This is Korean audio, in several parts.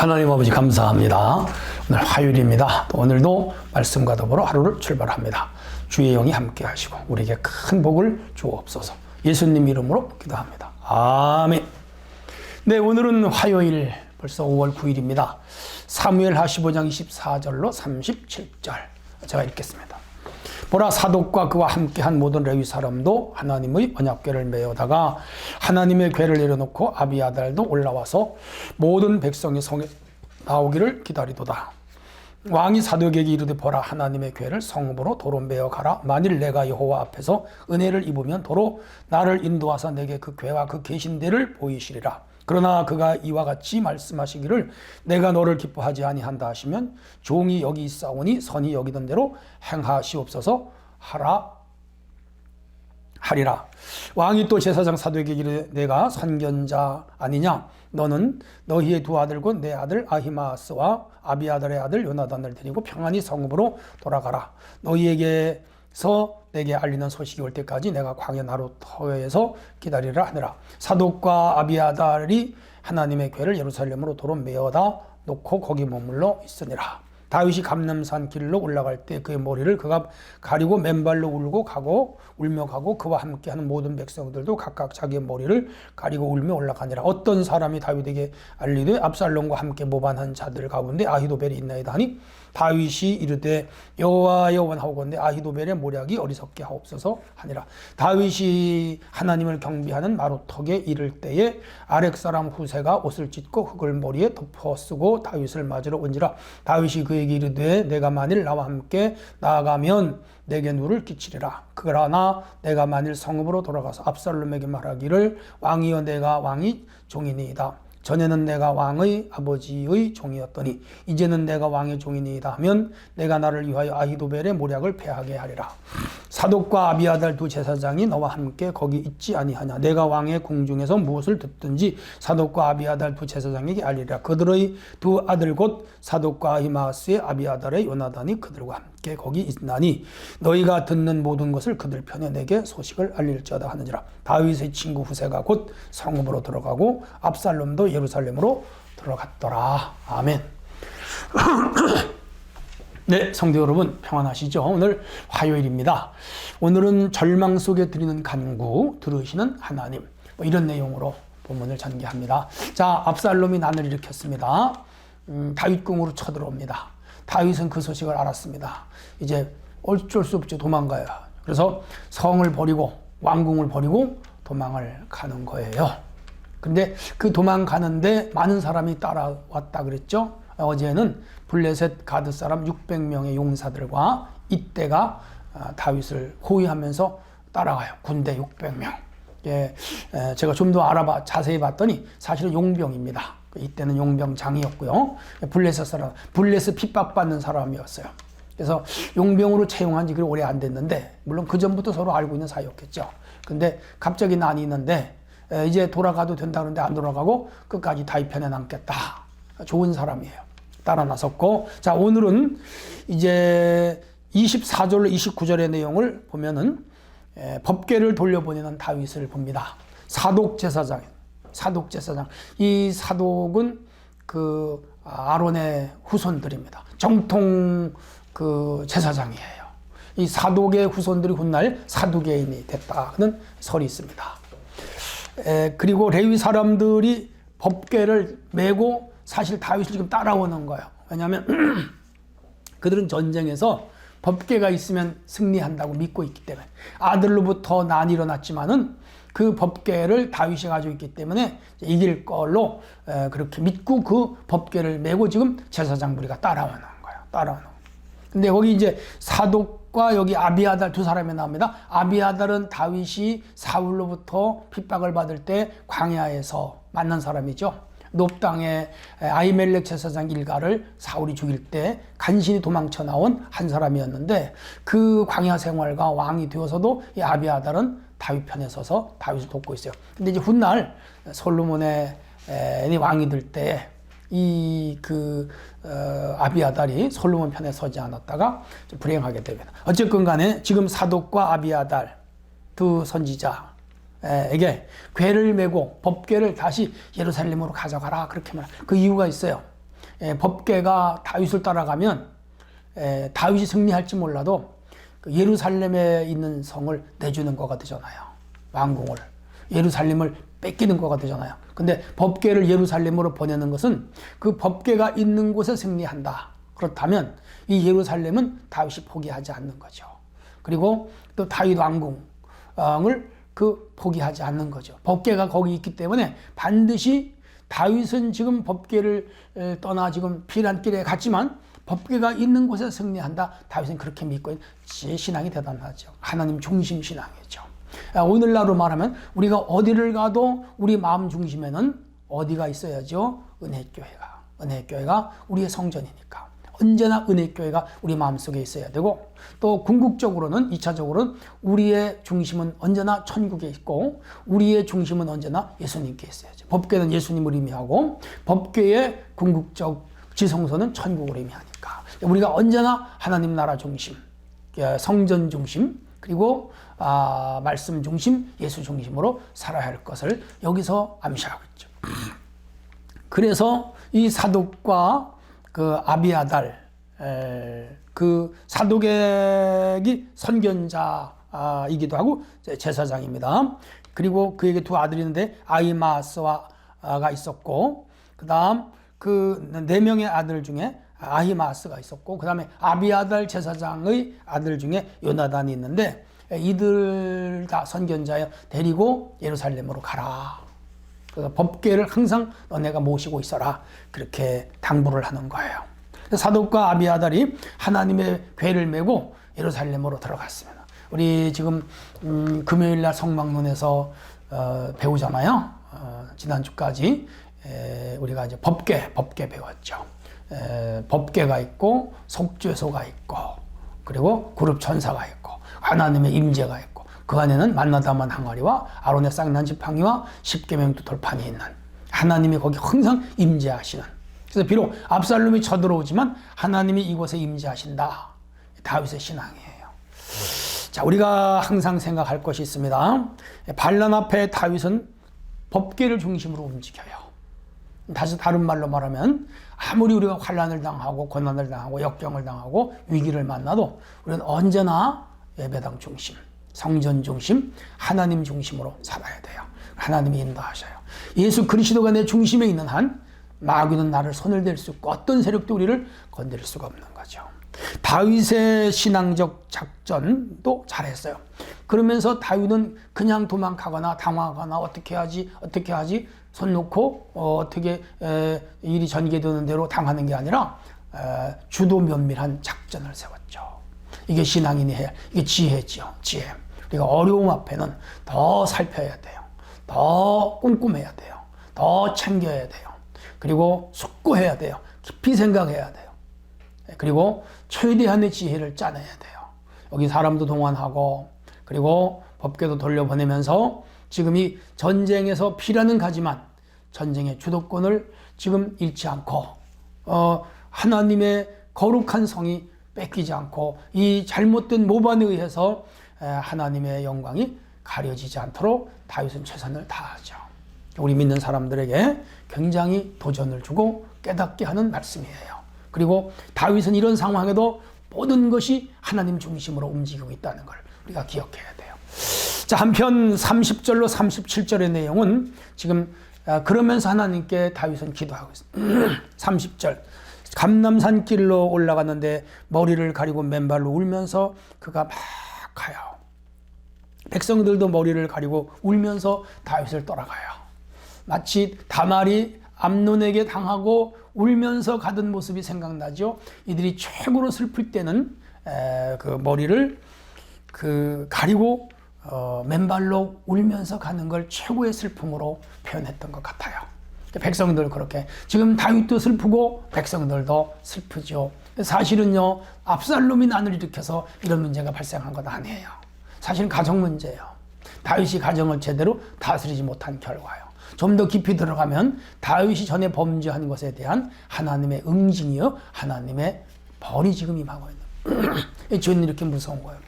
하나님 아버지 감사합니다. 오늘 화요일입니다. 오늘도 말씀과 더불어 하루를 출발합니다. 주의 영이 함께 하시고 우리에게 큰 복을 주옵소서. 예수님 이름으로 기도합니다. 아멘. 네, 오늘은 화요일 벌써 5월 9일입니다. 사무엘하 15장 24절로 37절 제가 읽겠습니다. 보라, 사독과 그와 함께한 모든 레위 사람도 하나님의 언약궤를 메어다가 하나님의 궤를 내려놓고 아비아달도 올라와서 모든 백성이 성에 나오기를 기다리도다. 왕이 사독에게 이르되, 보라, 하나님의 궤를 성읍으로 도로 메어 가라. 만일 내가 여호와 앞에서 은혜를 입으면 도로 나를 인도하사 내게 그 궤와 그 계신 데를 보이시리라. 그러나 그가 이와 같이 말씀하시기를 내가 너를 기뻐하지 아니한다 하시면 종이 여기 있사오니 선이 여기던 대로 행하시옵소서 하리라. 왕이 또 제사장 사도에게 이르되, 내가 선견자 아니냐? 너는 너희의 두 아들과 내 아들 아히마스와 아비아달의 아들 요나단을 데리고 평안히 성읍으로 돌아가라. 너희에게서 내게 알리는 소식이 올 때까지 내가 광야 나루터에서 기다리라 하느라. 사독과 아비아달이 하나님의 궤를 예루살렘으로 도로 메어다 놓고 거기 머물러 있으니라. 다윗이 감람산 길로 올라갈 때 그의 머리를 그가 가리고 맨발로 울며 가고 그와 함께하는 모든 백성들도 각각 자기의 머리를 가리고 울며 올라가니라. 어떤 사람이 다윗에게 알리되 압살롬과 함께 모반한 자들 가운데 아히도벨이 있나이다 하니 다윗이 이르되 여호와여 원하오건대 아히도벨의 모략이 어리석게 하옵소서 하니라. 다윗이 하나님을 경배하는 마루턱에 이를 때에 아렉 사람 후세가 옷을 찢고 흙을 머리에 덮어 쓰고 다윗을 맞으러 온지라. 다윗이 그에게 이르되 내가 만일 나와 함께 나아가면 내게 누를 끼치리라. 그러나 내가 만일 성읍으로 돌아가서 압살롬에게 말하기를 왕이여 내가 왕이 종이니이다. 전에는 내가 왕의 아버지의 종이었더니 이제는 내가 왕의 종이니이다 하면 내가 나를 위하여 아히도벨의 모략을 패하게 하리라. 사독과 아비아달 두 제사장이 너와 함께 거기 있지 아니하냐? 내가 왕의 궁중에서 무엇을 듣든지 사독과 아비아달 두 제사장에게 알리라. 그들의 두 아들 곧 사독과 아히마스의 아비아달의 요나단이 그들과 함께 거기 있나니 너희가 듣는 모든 것을 그들 편에 내게 소식을 알릴지어다 하느니라. 다윗의 친구 후세가 곧 성읍으로 들어가고 압살롬도 예루살렘으로 들어갔더라. 아멘. 네, 성도 여러분 평안하시죠? 오늘 화요일입니다. 오늘은 절망 속에 드리는 간구 들으시는 하나님, 이런 내용으로 본문을 전개합니다. 자, 압살롬이 난을 일으켰습니다. 다윗궁으로 쳐들어옵니다. 다윗은 그 소식을 알았습니다. 이제 어쩔 수 없죠. 도망가요. 그래서 성을 버리고 왕궁을 버리고 도망을 가는 거예요. 근데 그 도망가는데 많은 사람이 따라왔다 그랬죠. 어제는 블레셋 가드 사람 600명의 용사들과 이때가 다윗을 호위하면서 따라가요. 군대 600명. 예, 제가 좀 더 자세히 봤더니 사실은 용병입니다. 이때는 용병장이었고요. 블레셋 사람, 블레셋 핍박받는 사람이었어요. 그래서 용병으로 채용한 지 오래 안 됐는데, 물론 그 전부터 서로 알고 있는 사이였겠죠. 근데 갑자기 난이 있는데 이제 돌아가도 된다는데 안 돌아가고 끝까지 다윗 편에 남겠다. 좋은 사람이에요. 따라 나섰고, 자, 오늘은 이제 24절로 29절의 내용을 보면은 법궤를 돌려보내는 다윗을 봅니다. 사독 제사장. 이 사독은 그 아론의 후손들입니다. 정통 그 제사장이에요. 이 사독의 후손들이 훗날 사두개인이 됐다는 설이 있습니다. 그리고 레위 사람들이 법궤를 메고 사실 다윗을 지금 따라오는 거예요. 왜냐하면 그들은 전쟁에서 법궤가 있으면 승리한다고 믿고 있기 때문에, 아들로부터 난이 일어났지만은 그 법궤를 다윗이 가지고 있기 때문에 이길 걸로 그렇게 믿고 그 법궤를 메고 지금 제사장 무리가 따라오는 거예요. 근데 거기 이제 사독과 여기 아비아달 두 사람이 나옵니다. 아비아달은 다윗이 사울로부터 핍박을 받을 때 광야에서 만난 사람이죠. 높당의 아히멜렉 제사장 일가를 사울이 죽일 때 간신히 도망쳐 나온 한 사람이었는데, 그 광야 생활과 왕이 되어서도 이 아비아달은 다윗 편에 서서 다윗을 돕고 있어요. 근데 이제 훗날 솔로몬의 왕이 될 때 이 아비아달이 솔로몬 편에 서지 않았다가 불행하게 됩니다. 어쨌건 간에 지금 사독과 아비아달 두 선지자 에게 궤를 메고 법궤를 다시 예루살렘으로 가져가라, 그렇게 말합니다. 그 이유가 있어요. 법궤가 다윗을 따라가면 다윗이 승리할지 몰라도 그 예루살렘에 있는 성을 내주는 거가 되잖아요. 왕궁을. 예루살렘을 뺏기는 거가 되잖아요. 근데 법궤를 예루살렘으로 보내는 것은 그 법궤가 있는 곳에 승리한다. 그렇다면 이 예루살렘은 다윗이 포기하지 않는 거죠. 그리고 또 다윗 왕궁을 포기하지 않는 거죠. 법궤가 거기 있기 때문에 반드시 다윗은 지금 법궤를 떠나 지금 피난길에 갔지만 법궤가 있는 곳에 승리한다. 다윗은 그렇게 믿고 있는 신앙이 대단하죠. 하나님 중심 신앙이죠. 오늘날로 말하면 우리가 어디를 가도 우리 마음 중심에는 어디가 있어야죠? 은혜교회가. 은혜교회가 우리의 성전이니까. 언제나 은혜교회가 우리 마음속에 있어야 되고, 또 궁극적으로는 2차적으로는 우리의 중심은 언제나 천국에 있고 우리의 중심은 언제나 예수님께 있어야죠. 법궤는 예수님을 의미하고 법궤의 궁극적 지성소는 천국을 의미하니까 우리가 언제나 하나님 나라 중심, 성전 중심, 그리고 말씀 중심, 예수 중심으로 살아야 할 것을 여기서 암시하고 있죠. 그래서 이 사독과 그 아비아달, 그 사독의 선견자이기도 하고 제사장입니다. 그리고 그에게 두 아들이 있는데 아히마아스가 있었고, 그 다음 그 4명의 아들 중에 아히마아스가 있었고, 그 다음에 아비아달 제사장의 아들 중에 요나단이 있는데, 이들 다 선견자여 데리고 예루살렘으로 가라. 법궤를 항상 너네가 모시고 있어라. 그렇게 당부를 하는 거예요. 사독과 아비아달이 하나님의 궤를 메고 예루살렘으로 들어갔습니다. 우리 지금 금요일날 성막론에서 배우잖아요. 지난주까지 우리가 이제 법궤 배웠죠. 법궤가 있고 속죄소가 있고 그리고 그룹 천사가 있고 하나님의 임재가 있고 그 안에는 만나다만 항아리와 아론의 쌍난 지팡이와 십계명도 돌판이 있는 하나님이 거기 항상 임재하시는, 그래서 비록 압살롬이 쳐들어오지만 하나님이 이곳에 임재하신다. 다윗의 신앙이에요. 자, 우리가 항상 생각할 것이 있습니다. 반란 앞에 다윗은 법궤를 중심으로 움직여요. 다른 말로 말하면 아무리 우리가 환난을 당하고 고난을 당하고 역경을 당하고 위기를 만나도 우리는 언제나 예배당 중심, 성전 중심, 하나님 중심으로 살아야 돼요. 하나님이 인도하셔요. 예수 그리스도가 내 중심에 있는 한 마귀는 나를 손을 댈 수 없고 어떤 세력도 우리를 건드릴 수가 없는 거죠. 다윗의 신앙적 작전도 잘했어요. 그러면서 다윗은 그냥 도망가거나 당황하거나 어떻게 하지 손 놓고 어떻게 일이 전개되는 대로 당하는 게 아니라 주도 면밀한 작전을 세웠죠. 이게 신앙인이 해야, 이게 지혜죠. 지혜. 우리가 어려움 앞에는 더 살펴야 돼요. 더 꼼꼼해야 돼요. 더 챙겨야 돼요. 그리고 숙고해야 돼요. 깊이 생각해야 돼요. 그리고 최대한의 지혜를 짜내야 돼요. 여기 사람도 동원하고 그리고 법궤도 돌려보내면서 지금 이 전쟁에서 피라는 가지만 전쟁의 주도권을 지금 잃지 않고 하나님의 거룩한 성이 뺏기지 않고 이 잘못된 모반에 의해서 하나님의 영광이 가려지지 않도록 다윗은 최선을 다하죠. 우리 믿는 사람들에게 굉장히 도전을 주고 깨닫게 하는 말씀이에요. 그리고 다윗은 이런 상황에도 모든 것이 하나님 중심으로 움직이고 있다는 걸 우리가 기억해야 돼요. 자, 한편 30절로 37절의 내용은 지금 그러면서 하나님께 다윗은 기도하고 있습니다. 30절 감람산 길로 올라갔는데 머리를 가리고 맨발로 울면서 그가 막 가요. 백성들도 머리를 가리고 울면서 다윗을 따라가요. 마치 다말이 암논에게 당하고 울면서 가던 모습이 생각나죠. 이들이 최고로 슬플 때는 그 머리를 가리고 맨발로 울면서 가는 걸 최고의 슬픔으로 표현했던 것 같아요. 백성들 그렇게 지금 다윗도 슬프고 백성들도 슬프죠. 사실은요, 압살롬이 난을 일으켜서 이런 문제가 발생한 건 아니에요. 사실은 가정 문제예요. 다윗이 가정을 제대로 다스리지 못한 결과예요. 좀 더 깊이 들어가면 다윗이 전에 범죄한 것에 대한 하나님의 응징이요, 하나님의 벌이 지금 임하고 있는. 죄는 이렇게 무서운 거예요.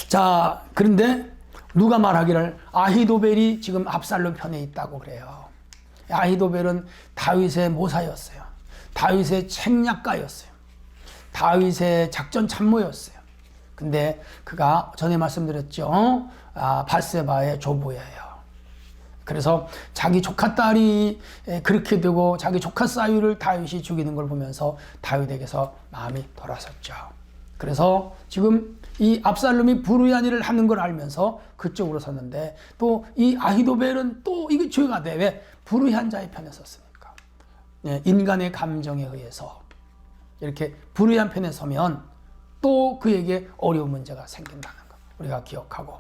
자, 그런데 누가 말하기를 아히도벨이 지금 압살롬 편에 있다고 그래요. 아히도벨은 다윗의 모사였어요. 다윗의 책략가였어요. 다윗의 작전 참모였어요. 근데 그가 전에 말씀드렸죠. 밧세바의 조부예요. 그래서 자기 조카 딸이 그렇게 되고 자기 조카 사위를 다윗이 죽이는 걸 보면서 다윗에게서 마음이 돌아섰죠. 그래서 지금 이 압살롬이 불의한 일을 하는 걸 알면서 그쪽으로 섰는데, 또 이 아히도벨은 또 이게 죄가 돼. 왜? 불의한 자의 편에 섰으니까. 인간의 감정에 의해서 이렇게 불의한 편에 서면 또 그에게 어려운 문제가 생긴다는 거 우리가 기억하고,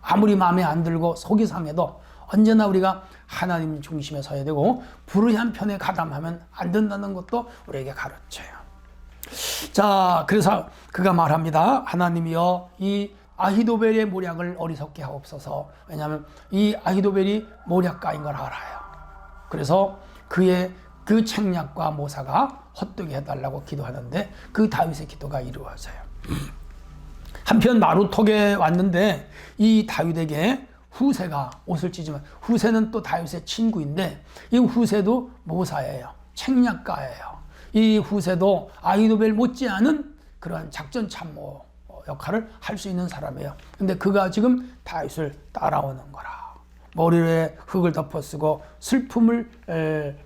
아무리 마음에 안 들고 속이 상해도 언제나 우리가 하나님 중심에 서야 되고 불의한 편에 가담하면 안 된다는 것도 우리에게 가르쳐요. 자, 그래서 그가 말합니다. 하나님이여, 이 아히도벨의 모략을 어리석게 하옵소서. 왜냐하면 이 아히도벨이 모략가인 걸 알아요. 그래서 그의 그 책략과 모사가 헛되게 해달라고 기도하는데 그 다윗의 기도가 이루어져요. 한편 마루톡에 왔는데 이 다윗에게 후세가 옷을 찢으면, 후세는 또 다윗의 친구인데 이 후세도 모사예요. 책략가예요. 이 후세도 아히도벨 못지않은 그러한 작전 참모 역할을 할 수 있는 사람이에요. 근데 그가 지금 다윗을 따라오는 거라. 머리에 흙을 덮어쓰고 슬픔을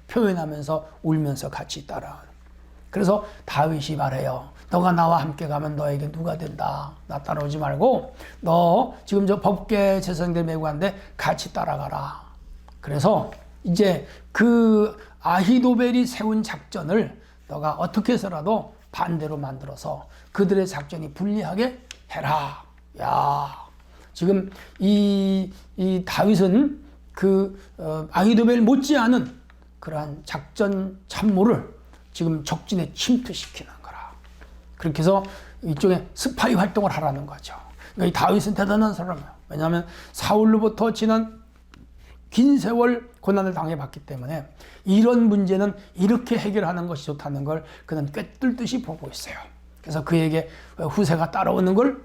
표현하면서 울면서 같이 따라오는. 그래서 다윗이 말해요. 너가 나와 함께 가면 너에게 누가 된다. 나 따라오지 말고 너 지금 저 법궤 제사장들 메고 가는데 같이 따라가라. 그래서 이제 그 아히도벨이 세운 작전을 너가 어떻게 해서라도 반대로 만들어서 그들의 작전이 불리하게 해라. 야, 지금 이 다윗은 그 아히도벨 못지않은 그러한 작전 참모를 지금 적진에 침투시키는 거라. 그렇게 해서 이쪽에 스파이 활동을 하라는 거죠. 그러니까 이 다윗은 대단한 사람이에요. 왜냐하면 사울로부터 지난 긴 세월 고난을 당해봤기 때문에 이런 문제는 이렇게 해결하는 것이 좋다는 걸 그는 꿰뚫듯이 보고 있어요. 그래서 그에게 후세가 따라오는 걸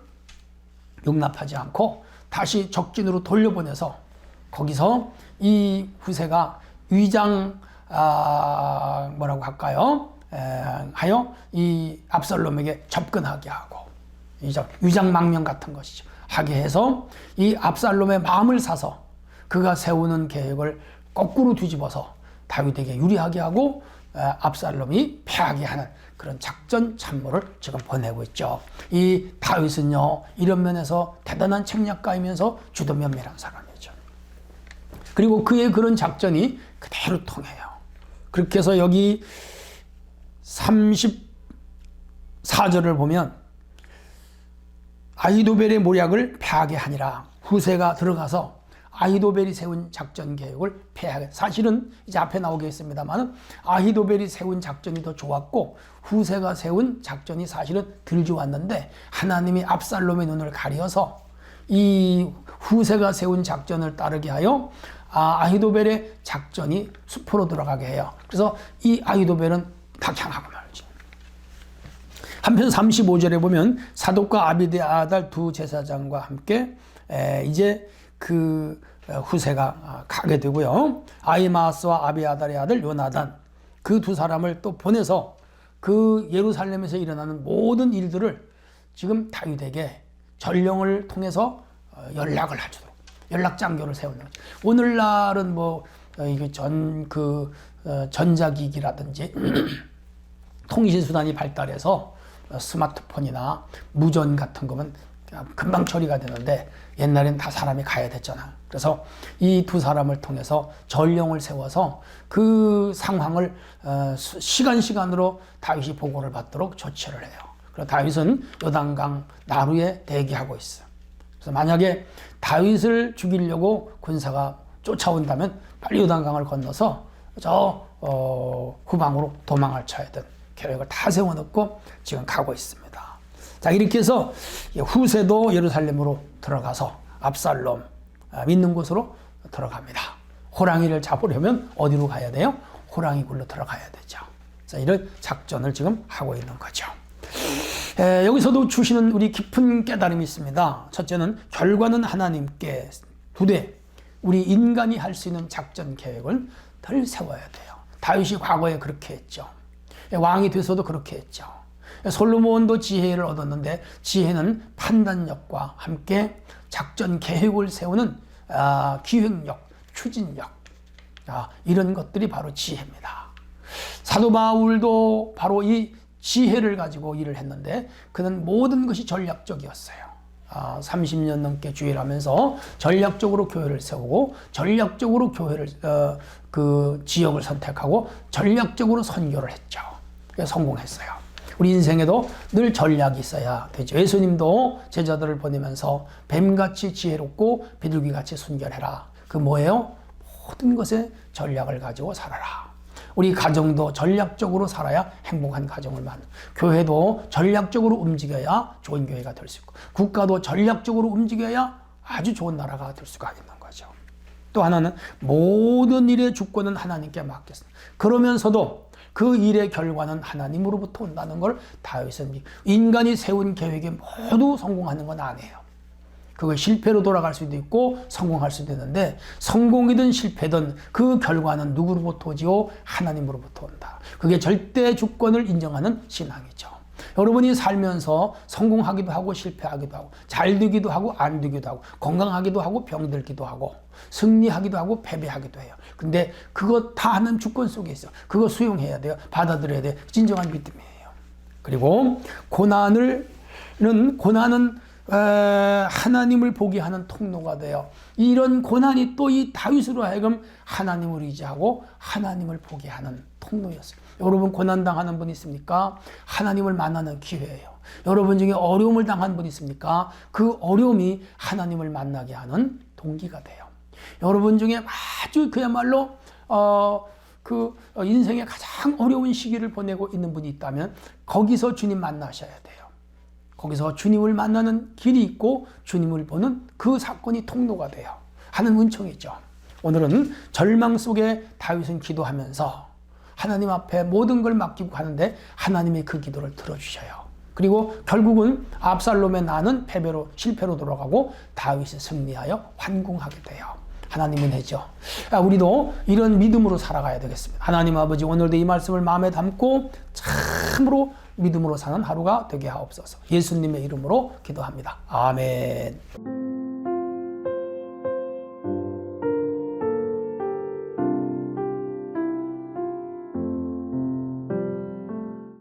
용납하지 않고 다시 적진으로 돌려보내서 거기서 이 후세가 위장 뭐라고 할까요? 하여 이 압살롬에게 접근하게 하고 위장망명 같은 것이죠. 하게 해서 이 압살롬의 마음을 사서 그가 세우는 계획을 거꾸로 뒤집어서 다윗에게 유리하게 하고 압살롬이 패하게 하는 그런 작전 참모를 지금 보내고 있죠. 이 다윗은요, 이런 면에서 대단한 책략가이면서 주도 면밀한 사람이죠. 그리고 그의 그런 작전이 그대로 통해요. 그렇게 해서 여기 34절을 보면 아히도벨의 모략을 패하게 하니라. 후세가 들어가서 아히도벨이 세운 작전 계획을 패하게. 사실은 이제 앞에 나오겠습니다만 아히도벨이 세운 작전이 더 좋았고 후세가 세운 작전이 사실은 덜 좋았는데 하나님이 압살롬의 눈을 가려서 이 후세가 세운 작전을 따르게 하여 아히도벨의 작전이 수포로 들어가게 해요. 그래서 이 아히도벨은 박향하고 말지. 한편 35절에 보면 사독과 아비데 아달 두 제사장과 함께 이제 그 후세가 가게 되고요. 아히마아스와 아비아달의 아들 요나단, 그 두 사람을 또 보내서 그 예루살렘에서 일어나는 모든 일들을 지금 다윗에게 전령을 통해서 연락을 하도록 연락장교를 세우는 거죠. 오늘날은 뭐 이게 전자기기라든지 통신수단이 발달해서 스마트폰이나 무전 같은 거면 금방 처리가 되는데 옛날엔 다 사람이 가야 됐잖아. 그래서 이 두 사람을 통해서 전령을 세워서 그 상황을 시간으로 다윗이 보고를 받도록 조치를 해요. 그래서 다윗은 요단강 나루에 대기하고 있어. 그래서 만약에 다윗을 죽이려고 군사가 쫓아온다면 빨리 요단강을 건너서 저 후방으로 도망을 쳐야 된 계획을 다 세워놓고 지금 가고 있습니다. 자, 이렇게 해서 후세도 예루살렘으로 들어가서 압살롬 믿는 곳으로 들어갑니다. 호랑이를 잡으려면 어디로 가야 돼요? 호랑이 굴로 들어가야 되죠. 자, 이런 작전을 지금 하고 있는 거죠. 여기서도 주시는 우리 깊은 깨달음이 있습니다. 첫째는 결과는 하나님께, 두대 우리 인간이 할 수 있는 작전 계획을 덜 세워야 돼요. 다윗이 과거에 그렇게 했죠. 왕이 돼서도 그렇게 했죠. 솔로몬도 지혜를 얻었는데 지혜는 판단력과 함께 작전 계획을 세우는 기획력, 추진력, 이런 것들이 바로 지혜입니다. 사도 바울도 바로 이 지혜를 가지고 일을 했는데 그는 모든 것이 전략적이었어요. 30년 넘게 주의를 하면서 전략적으로 교회를 세우고 전략적으로 교회를 그 지역을 선택하고 전략적으로 선교를 했죠. 그래서 성공했어요. 우리 인생에도 늘 전략이 있어야 되죠. 예수님도 제자들을 보내면서 뱀같이 지혜롭고 비둘기같이 순결해라. 그 뭐예요? 모든 것에 전략을 가지고 살아라. 우리 가정도 전략적으로 살아야 행복한 가정을 만들. 교회도 전략적으로 움직여야 좋은 교회가 될 수 있고, 국가도 전략적으로 움직여야 아주 좋은 나라가 될 수가 있는 거죠. 또 하나는 모든 일의 주권은 하나님께 맡겼습니다. 그러면서도 그 일의 결과는 하나님으로부터 온다는 걸 다윗은 인간이 세운 계획에 모두 성공하는 건 아니에요. 그거 실패로 돌아갈 수도 있고 성공할 수도 있는데 성공이든 실패든 그 결과는 누구로부터 오지요? 하나님으로부터 온다. 그게 절대 주권을 인정하는 신앙이죠. 여러분이 살면서 성공하기도 하고 실패하기도 하고 잘 되기도 하고 안 되기도 하고 건강하기도 하고 병들기도 하고 승리하기도 하고 패배하기도 해요. 근데 그거 다 하는 주권 속에 있어. 그거 수용해야 돼요. 받아들여야 돼요. 진정한 믿음이에요. 그리고 고난은 하나님을 보게 하는 통로가 돼요. 이런 고난이 또 이 다윗으로 하여금 하나님을 의지하고 하나님을 보게 하는 통로였어요. 여러분 고난 당하는 분 있습니까? 하나님을 만나는 기회예요. 여러분 중에 어려움을 당한 분 있습니까? 그 어려움이 하나님을 만나게 하는 동기가 돼요. 여러분 중에 아주 그야말로 인생의 가장 어려운 시기를 보내고 있는 분이 있다면 거기서 주님 만나셔야 돼요. 거기서 주님을 만나는 길이 있고 주님을 보는 그 사건이 통로가 돼요. 하는 은총이죠. 오늘은 절망 속에 다윗은 기도하면서 하나님 앞에 모든 걸 맡기고 가는데 하나님이 그 기도를 들어주셔요. 그리고 결국은 압살롬의 난은 실패로 돌아가고 다윗이 승리하여 환궁하게 돼요. 하나님은 해죠. 우리도 이런 믿음으로 살아가야 되겠습니다. 하나님 아버지, 오늘도 이 말씀을 마음에 담고 참으로 믿음으로 사는 하루가 되게 하옵소서. 예수님의 이름으로 기도합니다. 아멘.